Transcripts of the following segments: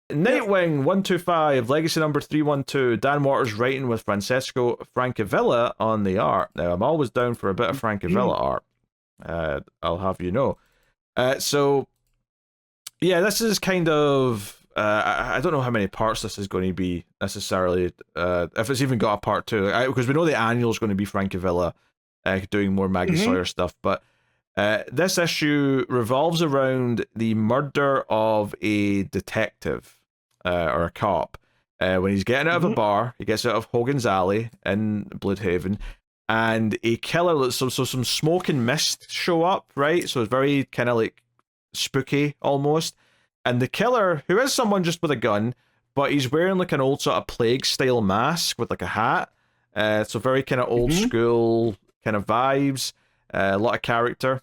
Nightwing 125, Legacy number 312, Dan Waters writing with Francesco Francavilla on the art. Now, I'm always down for a bit of Francavilla art. I'll have you know. So, yeah, this is kind of... I don't know how many parts this is going to be necessarily, if it's even got a part 2. Because we know the annual is going to be Francavilla doing more Maggie Sawyer stuff, but this issue revolves around the murder of a detective or a cop. When he's getting out of a bar, he gets out of Hogan's Alley in Bloodhaven, and a killer, so some smoke and mist show up, right? So it's very kind of like spooky almost. And the killer, who is someone just with a gun, but he's wearing like an old sort of plague-style mask with like a hat. So very kind of old school kind of vibes, a lot of character.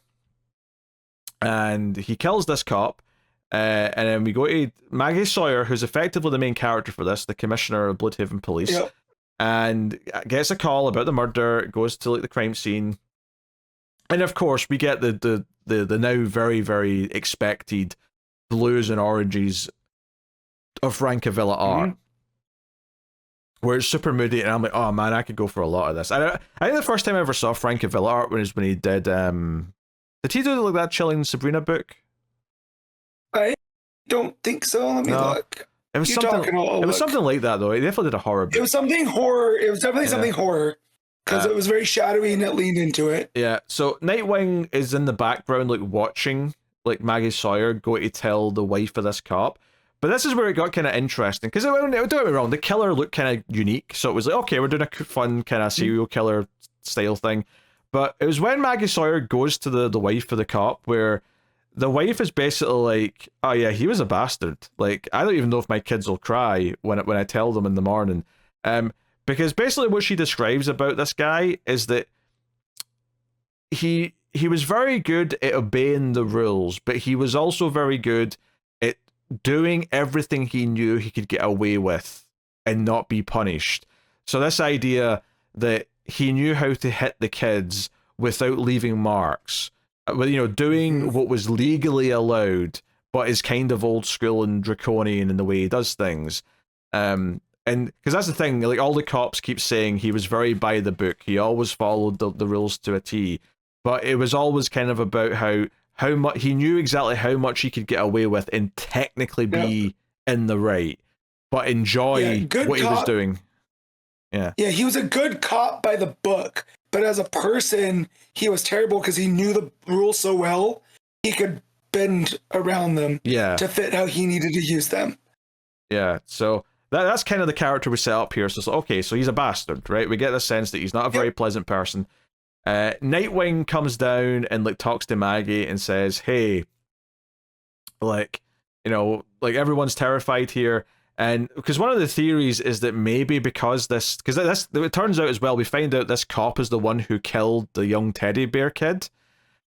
And he kills this cop, and then we go to Maggie Sawyer, who's effectively the main character for this, the commissioner of Bloodhaven Police, and gets a call about the murder, goes to like the crime scene, and of course we get the now very, very expected blues and oranges of Francavilla art, where it's super moody, and I'm like, oh man, I could go for a lot of this. I think the first time I ever saw Francavilla art was when he did he do like that Chilling Sabrina book? I don't think so. Let me look. It was something like that though. He definitely did a horror book. It was something horror. It was definitely something horror, because it was very shadowy and it leaned into it. Yeah. So Nightwing is in the background, like watching like Maggie Sawyer go to tell the wife of this cop. But this is where it got kind of interesting, because don't get me wrong, the killer looked kind of unique, so it was like, okay, we're doing a fun kind of serial killer style thing. But it was when Maggie Sawyer goes to the wife of the cop, where the wife is basically like, oh yeah, he was a bastard. Like, I don't even know if my kids will cry when I tell them in the morning. Because basically what she describes about this guy is that he was very good at obeying the rules, but he was also very good at doing everything he knew he could get away with and not be punished. So this idea that he knew how to hit the kids without leaving marks, doing what was legally allowed, but is kind of old school and draconian in the way he does things. And because that's the thing, like all the cops keep saying he was very by the book. He always followed the rules to a T. But it was always kind of about how much he knew exactly how much he could get away with and technically be in the right, but enjoy what he was doing. Yeah. Yeah, he was a good cop by the book, but as a person, he was terrible because he knew the rules so well, he could bend around them to fit how he needed to use them. Yeah, so that's kind of the character we set up here. So it's like, okay, so he's a bastard, right? We get the sense that he's not a very pleasant person. Nightwing comes down and like talks to Maggie and says, hey, like, everyone's terrified here. And because one of the theories is that maybe because it turns out as well, we find out this cop is the one who killed the young teddy bear kid.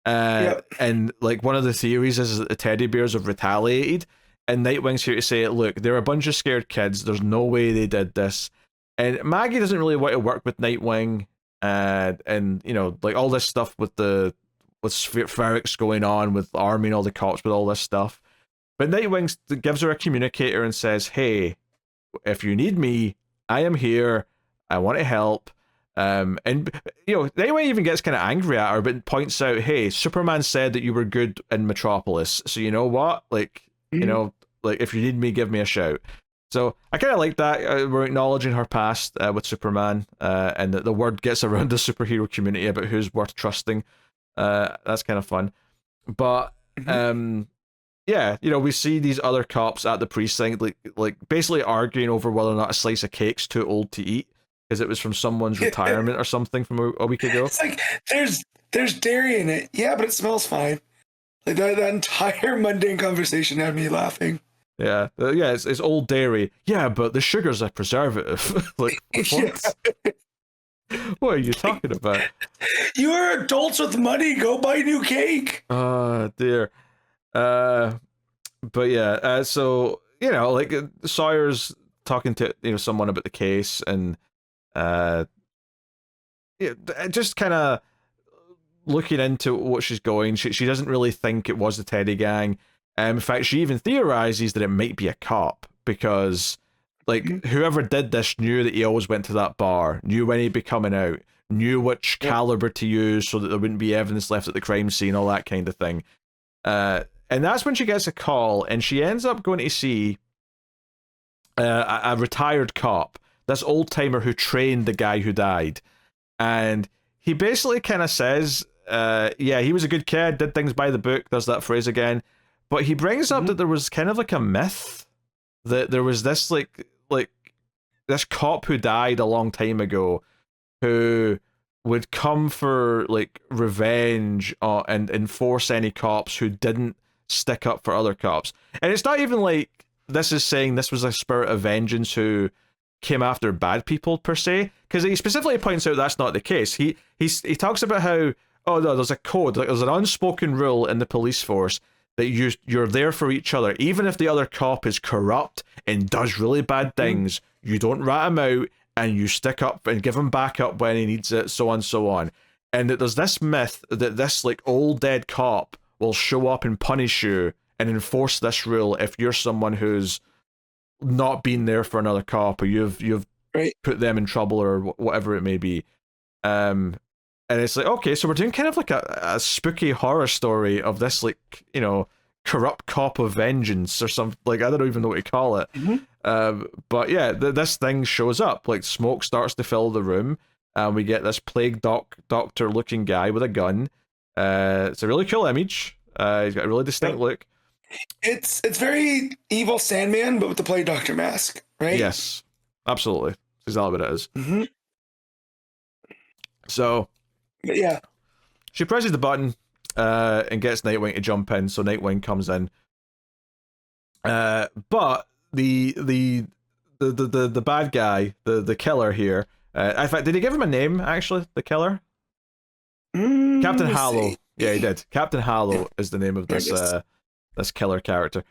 And like one of the theories is that the teddy bears have retaliated, and Nightwing's here to say, look, they're a bunch of scared kids. There's no way they did this. And Maggie doesn't really want to work with Nightwing. And like all this stuff with Ferrex going on, with arming all the cops with all this stuff. But Nightwing gives her a communicator and says, hey, if you need me, I am here. I want to help. And Nightwing even gets kind of angry at her, but points out, hey, Superman said that you were good in Metropolis. So you know what? Like, like if you need me, give me a shout. So I kind of like that. We're acknowledging her past with Superman, and that the word gets around the superhero community about who's worth trusting. That's kind of fun. But we see these other cops at the precinct, like basically arguing over whether or not a slice of cake's too old to eat because it was from someone's retirement or something from a week ago. It's like there's dairy in it, yeah, but it smells fine. Like that entire mundane conversation had me laughing. Yeah, it's old dairy. Yeah, but the sugar's a preservative. Like, what? What are you talking about? You are adults with money. Go buy new cake. Oh, dear. But yeah, so, like, Sawyer's talking to, someone about the case, and just kind of looking into what she's going. She doesn't really think it was the Teddy Gang. In fact, she even theorizes that it might be a cop, because like whoever did this knew that he always went to that bar, knew when he'd be coming out, knew which caliber to use so that there wouldn't be evidence left at the crime scene, all that kind of thing. And that's when she gets a call, and she ends up going to see a retired cop, this old timer who trained the guy who died, and he basically kind of says, yeah, he was a good kid, did things by the book. There's that phrase again, but he brings up that there was kind of like a myth that there was this like this cop who died a long time ago who would come for like revenge and enforce any cops who didn't stick up for other cops. And it's not even like this is saying this was a spirit of vengeance who came after bad people per se, because he specifically points out that's not the case. He talks about how, oh no, there's a code, like there's an unspoken rule in the police force that you're there for each other. Even if the other cop is corrupt and does really bad things, you don't rat him out and you stick up and give him backup when he needs it, so on and so on. And that there's this myth that this like old dead cop will show up and punish you and enforce this rule if you're someone who's not been there for another cop, or you've put them in trouble, or whatever it may be. And it's like, okay, so we're doing kind of like a spooky horror story of this, like, you know, corrupt cop of vengeance or something. Like, I don't even know what to call it. But yeah, this thing shows up. Like, smoke starts to fill the room, and we get this plague doctor looking guy with a gun. It's a really cool image. He's got a really distinct look. It's very evil Sandman, but with the plague doctor mask, right? Yes, absolutely. That's exactly what it is. So, yeah, she presses the button and gets Nightwing to jump in. So Nightwing comes in, but the bad guy, the killer here. In fact, did he give him a name? Actually, the killer, Captain Hallow. Yeah, he did. Captain Hallow is the name of this killer character.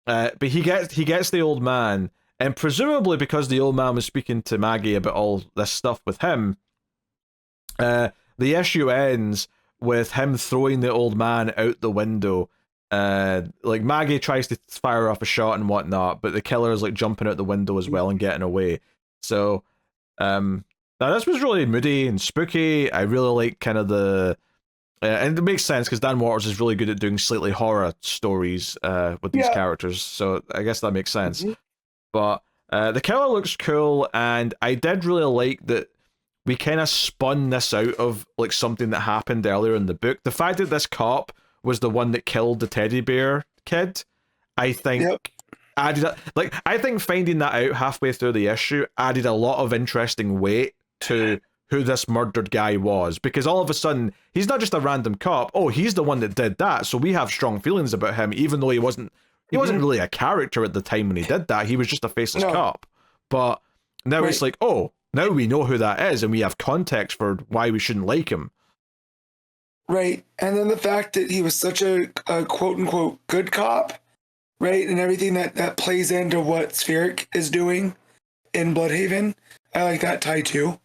But he gets the old man, and presumably because the old man was speaking to Maggie about all this stuff with him. The issue ends with him throwing the old man out the window. Like Maggie tries to fire off a shot and whatnot, but the killer is like jumping out the window as well and getting away. So, now this was really moody and spooky. I really like kind of the, and it makes sense because Dan Waters is really good at doing slightly horror stories with these characters. So I guess that makes sense. But the killer looks cool, and I did really like that. We kind of spun this out of like something that happened earlier in the book. The fact that this cop was the one that killed the teddy bear kid, I think added like I think finding that out halfway through the issue added a lot of interesting weight to who this murdered guy was, because all of a sudden he's not just a random cop. Oh, he's the one that did that, so we have strong feelings about him, even though he wasn't really a character at the time when he did that. He was just a faceless cop. But now it's like, oh, now we know who that is, and we have context for why we shouldn't like him. Right. And then the fact that he was such a quote-unquote good cop, right, and everything that plays into what Spheric is doing in Bloodhaven, I like that tie too.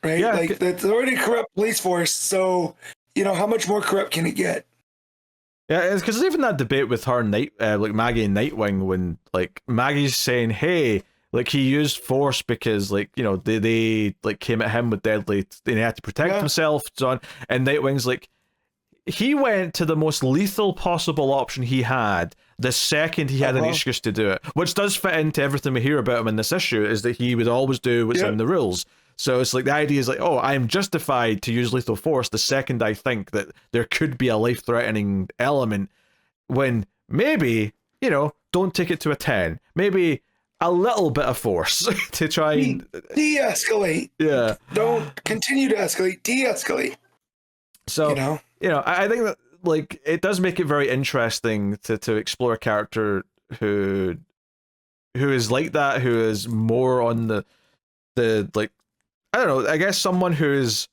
Right? Yeah, like, that's already a corrupt police force, so, you know, how much more corrupt can it get? Yeah, it's because there's even that debate with her and like Maggie and Nightwing, when, like, Maggie's saying, hey, like, he used force because, like, you know, they like came at him with deadly, and he had to protect himself, so on. And Nightwing's like, he went to the most lethal possible option he had the second he had an excuse to do it, which does fit into everything we hear about him in this issue, is that he would always do what's in the rules. So it's like the idea is like, oh, I'm justified to use lethal force the second I think that there could be a life-threatening element, when maybe, you know, don't take it to a 10. Maybe a little bit of force to try and de-escalate. Yeah. Don't continue to escalate, de-escalate. So, you know, I think that, like, it does make it very interesting to explore a character who is like that, who is more on the like, I don't know, I guess someone who is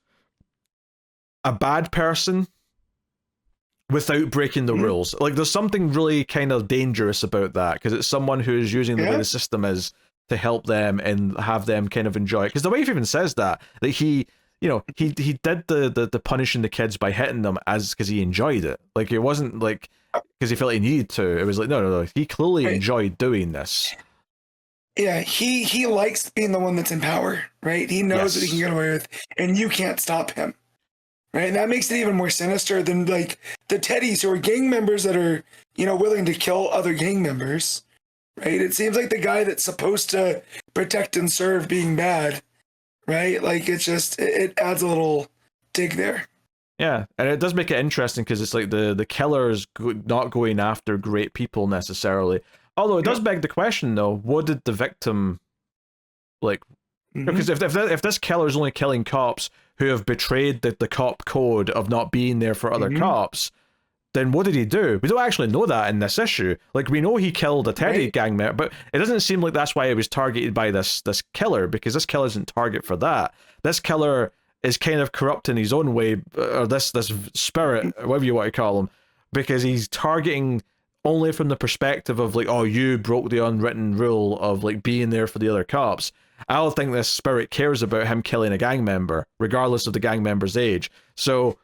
a bad person without breaking the rules. Like, there's something really kind of dangerous about that, because it's someone who's using the way the system is to help them and have them kind of enjoy it. Because the way he even says that he, you know, he did the punishing the kids by hitting them as because he enjoyed it. Like, it wasn't like because he felt he needed to. It was like, no. He clearly enjoyed doing this. Yeah, he likes being the one that's in power, right? He knows what he can get away with, and you can't stop him, right? And that makes it even more sinister than like the Teddies who are gang members that are, you know, willing to kill other gang members, right? It seems like the guy that's supposed to protect and serve being bad, right? Like it's just it adds a little dig there. Yeah, and it does make it interesting because it's like the killer's not going after great people necessarily. Although it does beg the question, though, what did the victim, like, because if this killer's only killing cops who have betrayed the cop code of not being there for other cops, then what did he do? We don't actually know that in this issue. Like, we know he killed a Teddy gang member, but it doesn't seem like that's why he was targeted by this killer, because this killer isn't target for that. This killer is kind of corrupt in his own way, or this spirit, or whatever you want to call him, because he's targeting only from the perspective of like, oh, you broke the unwritten rule of like being there for the other cops. I don't think this spirit cares about him killing a gang member, regardless of the gang member's age. So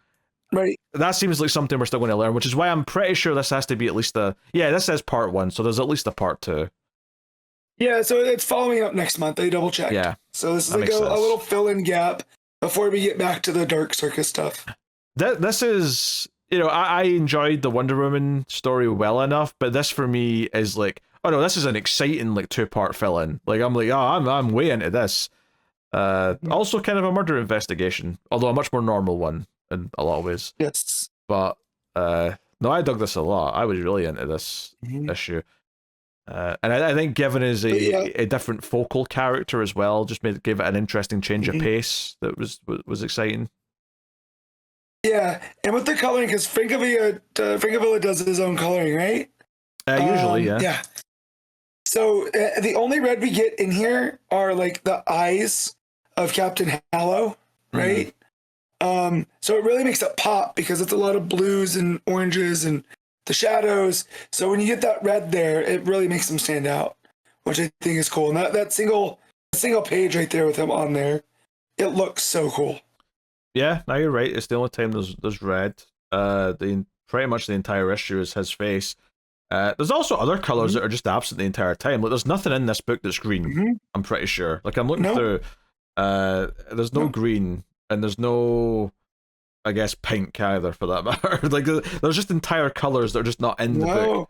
that seems like something we're still going to learn, which is why I'm pretty sure this has to be at least this says part 1, so there's at least a part 2. Yeah, so it's following up next month. I double checked. Yeah. So this is like a little fill-in gap before we get back to the Dark Circus stuff. This is, you know, I enjoyed the Wonder Woman story well enough, but this for me is like, oh no, this is an exciting like 2-part fill-in. Like I'm like, oh, I'm way into this. Also kind of a murder investigation, although a much more normal one in a lot of ways. Yes. But no, I dug this a lot. I was really into this issue. And I think given as a different focal character as well, just gave it an interesting change of pace that was exciting. Yeah, and with the coloring, because Francavilla does his own coloring, right? Usually, yeah. Yeah. So the only red we get in here are like the eyes of Captain Hallow, right? So it really makes it pop because it's a lot of blues and oranges and the shadows. So when you get that red there, it really makes them stand out, which I think is cool. And that single page right there with him on there, it looks so cool. Yeah, no, you're right. It's the only time there's red. Pretty much the entire issue is his face. There's also other colors that are just absent the entire time. Like there's nothing in this book that's green. I'm pretty sure. Like I'm looking through. There's no green, and there's no, I guess, pink either for that matter. Like there's just entire colors that are just not in the book.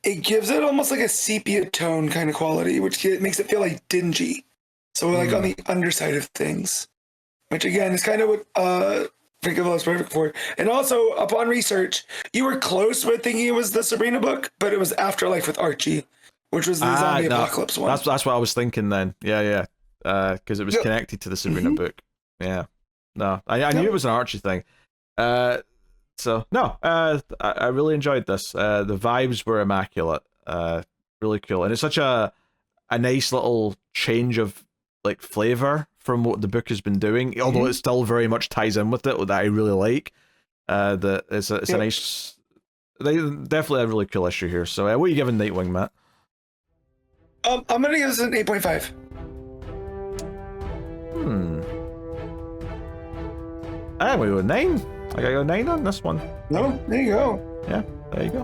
It gives it almost like a sepia tone kind of quality, which makes it feel like dingy. So like on the underside of things. Which again is kind of what Francavilla is perfect for. And also, upon research, you were close with thinking it was the Sabrina book, but it was Afterlife with Archie, which was the zombie apocalypse one. That's what I was thinking then. Yeah. Because it was connected to the Sabrina book. Yeah. No, I knew it was an Archie thing. So no, I really enjoyed this. The vibes were immaculate. Really cool, and it's such a nice little change of like flavor from what the book has been doing, although it still very much ties in with it, that I really like. That it's a nice, definitely a really cool issue here. So what are you giving Nightwing, Matt? I'm gonna give this an 8.5. I'm gonna go 9. I gotta go 9 on this one. No, there you go. Yeah, there you go.